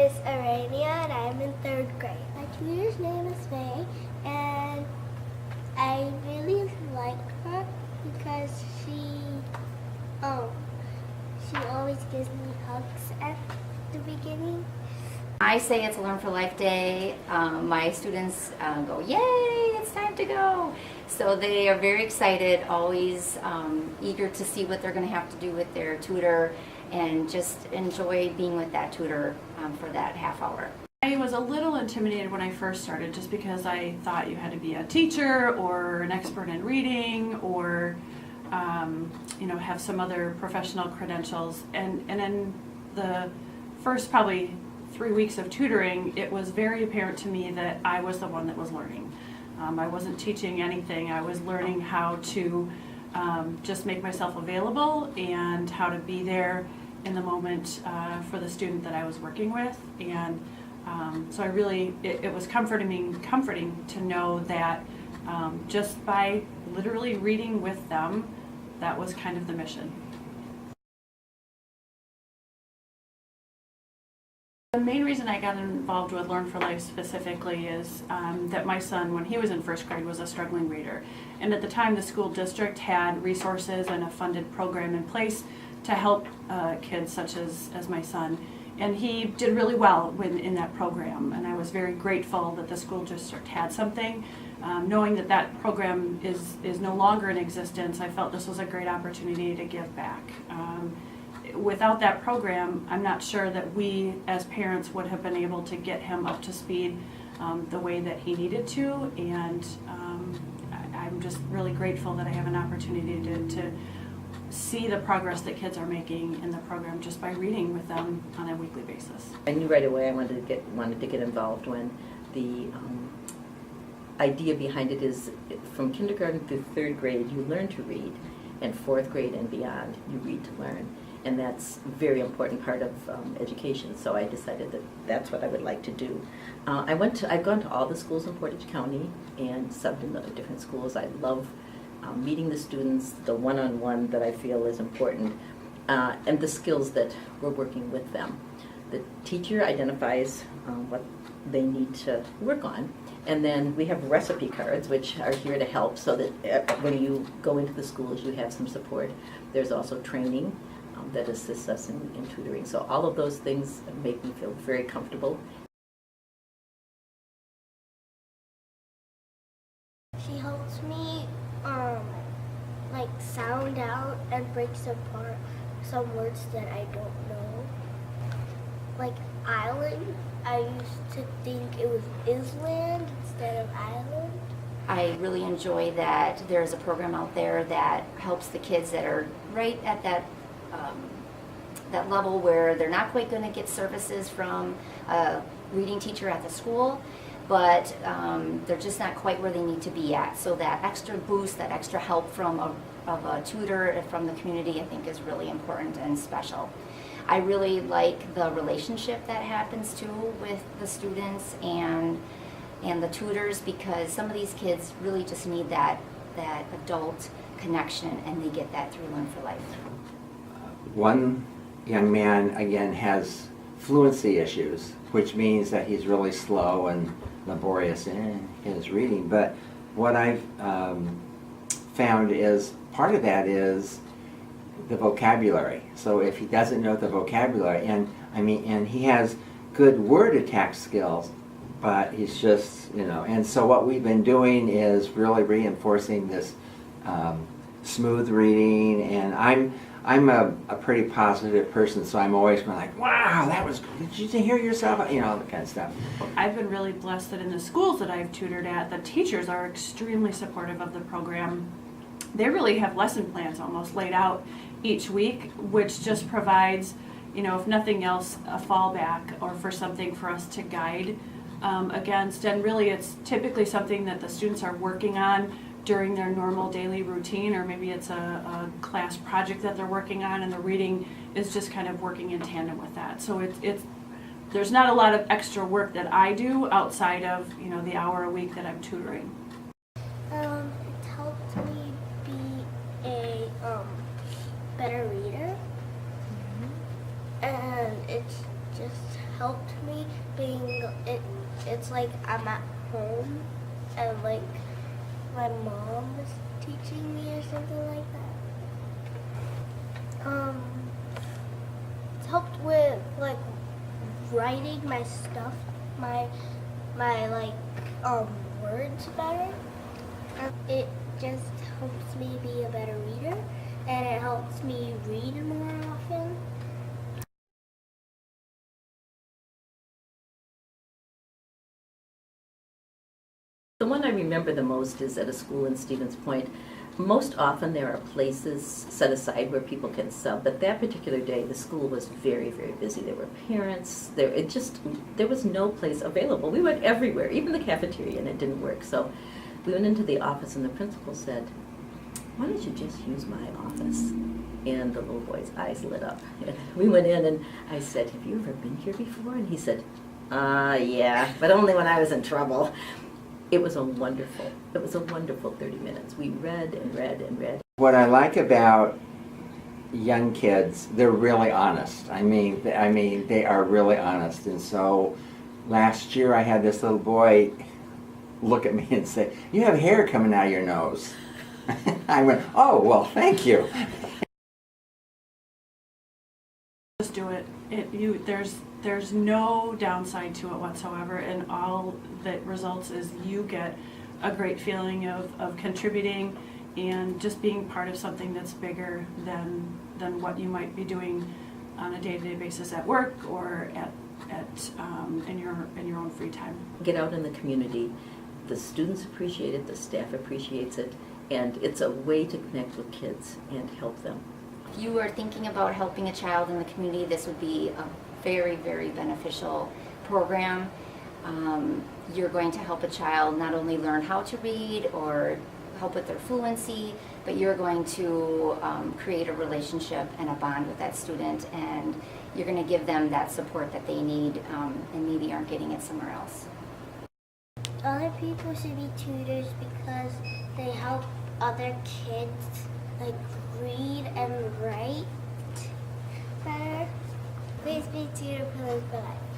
is Arania and I'm in 3rd grade. My tutor's name is Faye and I really like her because she always gives me hugs at the beginning. I say it's a Learn for Life Day. My students go, yay, it's time to go. So they are very excited, always eager to see what they're going to have to do with their tutor and just enjoy being with that tutor for that half hour. I was a little intimidated when I first started just because I thought you had to be a teacher or an expert in reading or have some other professional credentials. And in the first probably 3 weeks of tutoring, it was very apparent to me that I was the one that was learning. I wasn't teaching anything. I was learning how to just make myself available and how to be there in the moment for the student that I was working with. And so it was comforting to know that just by literally reading with them, that was kind of the mission. The main reason I got involved with Learn for Life specifically is that my son, when he was in 1st grade, was a struggling reader. And at the time, the school district had resources and a funded program in place to help kids such as my son. And he did really well in that program. And I was very grateful that the school district had something. Knowing that that program is no longer in existence, I felt this was a great opportunity to give back. Without that program, I'm not sure that we as parents would have been able to get him up to speed the way that he needed to, and I'm just really grateful that I have an opportunity to see the progress that kids are making in the program just by reading with them on a weekly basis. I knew right away I wanted to get involved when the idea behind it is from kindergarten through 3rd grade you learn to read, and 4th grade and beyond you read to learn. And that's a very important part of education, so I decided that that's what I would like to do. I've gone to all the schools in Portage County and subbed in the different schools. I love meeting the students, the one-on-one that I feel is important, and the skills that we're working with them. The teacher identifies what they need to work on, and then we have recipe cards which are here to help so that when you go into the schools you have some support. There's also training that assists us in tutoring. So all of those things make me feel very comfortable. She helps me like sound out and breaks apart some words that I don't know. Like island, I used to think it was island instead of island. I really enjoy that there's a program out there that helps the kids that are right at that level where they're not quite going to get services from a reading teacher at the school, but they're just not quite where they need to be at. So that extra boost, that extra help from a tutor from the community, I think is really important and special. I really like the relationship that happens too with the students and the tutors, because some of these kids really just need that adult connection, and they get that through Learn for Life. One young man, again, has fluency issues, which means that he's really slow and laborious in his reading. But what I've found is part of that is the vocabulary. So if he doesn't know the vocabulary, and he has good word attack skills, but he's just, and so what we've been doing is really reinforcing this smooth reading, and I'm a pretty positive person, so I'm always going like, wow, that was good. Did you hear yourself? All that kind of stuff. I've been really blessed that in the schools that I've tutored at, the teachers are extremely supportive of the program. They really have lesson plans almost laid out each week, which just provides, if nothing else, a fallback or for something for us to guide against. And really it's typically something that the students are working on during their normal daily routine, or maybe it's a class project that they're working on, and the reading is just kind of working in tandem with that. So there's not a lot of extra work that I do outside of the hour a week that I'm tutoring. It's helped me be a better reader, and it's just helped me like I'm at home and like my mom is teaching me or something like that. It's helped with like writing my stuff, my like words better. It just helps me be a better reader, and it helps me read more often. The one I remember the most is at a school in Stevens Point. Most often there are places set aside where people can sub, but that particular day the school was very, very busy. There were parents, there was no place available. We went everywhere, even the cafeteria, and it didn't work. So we went into the office and the principal said, "Why don't you just use my office?" And the little boy's eyes lit up. We went in and I said, "Have you ever been here before?" And he said, "Yeah, but only when I was in trouble." It was a wonderful 30 minutes. We read and read and read. What I like about young kids, they're really honest. I mean, they are really honest. And so last year I had this little boy look at me and say, "You have hair coming out of your nose." I went, "Oh, well, thank you." Just do it. There's no downside to it whatsoever, and all that results is you get a great feeling of contributing and just being part of something that's bigger than what you might be doing on a day-to-day basis at work or in your own free time. Get out in the community. The students appreciate it, the staff appreciates it, and it's a way to connect with kids and help them. If you are thinking about helping a child in the community, this would be a very, very beneficial program. You're going to help a child not only learn how to read or help with their fluency, but you're going to create a relationship and a bond with that student, and you're going to give them that support that they need and maybe aren't getting it somewhere else. Other people should be tutors because they help other kids like read and write better. Please be tutor for life.